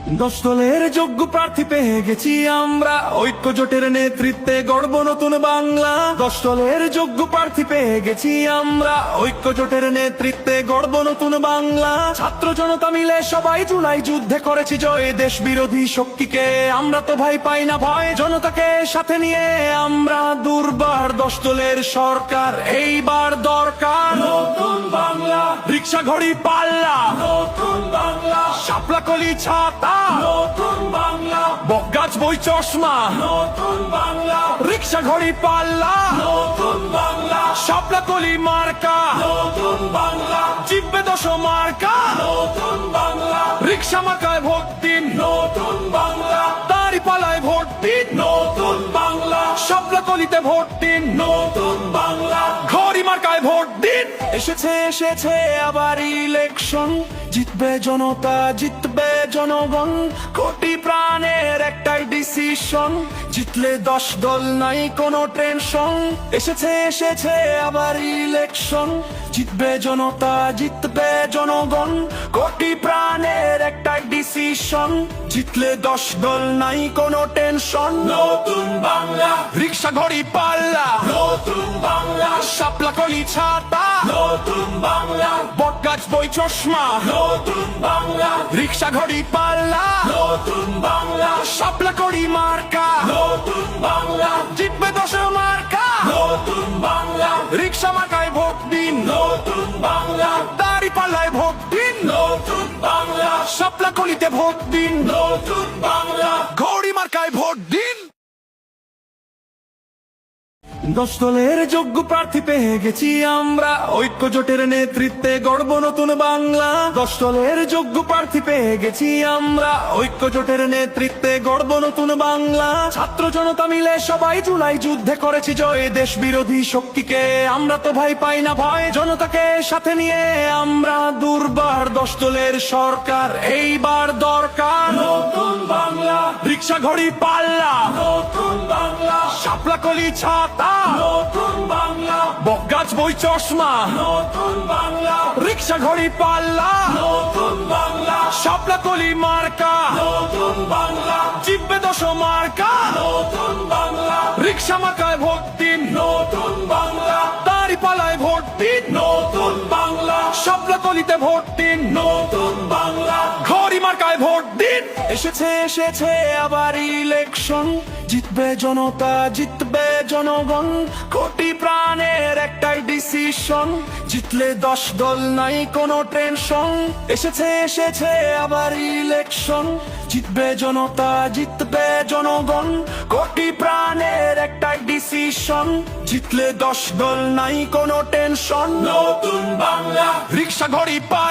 10 দলের যোগ্য প্রার্থী পেয়ে গেছি আমরা, ঐক্য জোটের নেতৃত্বে গড়ব নতুন বাংলা। 10 দলের যোগ্য প্রার্থী পেয়ে গেছি আমরা, ঐক্য জোটের নেতৃত্বে গড়ব নতুন বাংলা। ছাত্র জনতা মিলে সবাই জুলাই যুদ্ধে করেছি জয়, দেশ বিরোধী শক্তিকে আমরা তো ভাই পাই না ভয়। জনতাকে সাথে নিয়ে আমরা দুর্বার, 10 দলের সরকার এইবার দরকার। নতুন বাংলা, রিক্সা ঘড়ি পাল্লা, নতুন বাংলা, শাপলা কলি ছাতা, নতুন বাংলা, বকগাছ বই চশমা, নতুন বাংলা, রিক্সা ঘড়ি পাল্লা, নতুন বাংলা, শাপলা কলি মার্কা, নতুন বাংলা, জিতবে 10 মার্কা, নতুন বাংলা, রিক্সা মার্কায় ভোট দিন, নতুন বাংলা, দাঁড়িপাল্লায় ভোট দিন, নতুন বাংলা, শাপলা কলিতে ভোট দিন, নতুন বাংলা, ঘড়ি মার্কায় ভোট দিন। এসেছে আবার ইলেকশন, জিতবে জনতা, জিতবে জনগণ, কোটি প্রাণের একটাই ডিসিশন, জিতলে 10 দল নাই কোনো টেনশন। এসেছে আবার ইলেকশন, জিতবে জনতা, জিতবে জনগণ, কোটি প্রাণের একটাই ডিসিশন, জিতলে 10 দল নাই কোনো টেনশন। নতুন বাংলা, রিক্সা ঘড়ি পাল্লা, নতুন বাংলা, শাপলা কলি ছাতা, নতুন বাংলা, বটগাছ বই চশমা, নতুন বাংলা, রিক্সা ঘড়ি পাল্লা, নতুন বাংলা, শাপলা কলি মার্কা, নতুন বাংলা, জিতবে 10 মার্কা, নতুন বাংলা, রিক্সা মার্কায় ভোট দিন, নতুন বাংলা, দাঁড়িপাল্লায় ভোট দিন, নতুন বাংলা, শাপলা কলিতে ভোট দিন, নতুন বাংলা, ঘড়ি মার্কায় ভোট দিন। 10 দলের যোগ্য প্রার্থী পেয়ে গেছি আমরা, ঐক্য জোটের নেতৃত্বে গড়ব নতুন বাংলা। 10 দলের যোগ্য প্রার্থী পেয়ে গেছি আমরা, ঐক্য জোটের নেতৃত্বে গড়ব নতুন বাংলা। ছাত্র জনতা মিলে সবাই জুলাই যুদ্ধে করেছি জয়, দেশ বিরোধী শক্তিকে আমরা তো ভাই পাই না ভয়। জনতাকে সাথে নিয়ে আমরা দুর্বার, 10 দলের সরকার এইবার দরকার। নতুন বাংলা, রিক্সা ঘড়ি পাল্লা, নতুন বাংলা, শাপলা কলি ছাতা, নতুন বাংলা, বকগাছ বই চশমা, নতুন বাংলা, রিক্সা ঘড়ি পাল্লা, নতুন বাংলা, শাপলা কলি মার্কা, নতুন বাংলা, জিতবে 10 মার্কা, নতুন বাংলা, রিক্সা মার্কায় ভোট দিন, নতুন বাংলা, দাঁড়িপাল্লায় ভোট দিন, নতুন বাংলা, শাপলা কলিতে ভোট দিন, নতুন বাংলা, ঘড়ি মার্কায় ভোট দিন। এসেছে আবার ইলেকশন, জিতবে জনতা, জিতবে জনগণ, কোটি প্রাণের একটাই ডিসিশন, জিতলে 10 দল নাই কোনো টেনশন। এসেছে আবার ইলেকশন, জিতবে জনতা, জিতবে জনগণ, কোটি প্রাণের একটাই ডিসিশন, জিতলে 10 দল নাই কোনো টেনশন। নতুন বাংলা, রিক্সা ঘড়ি পাল্লা।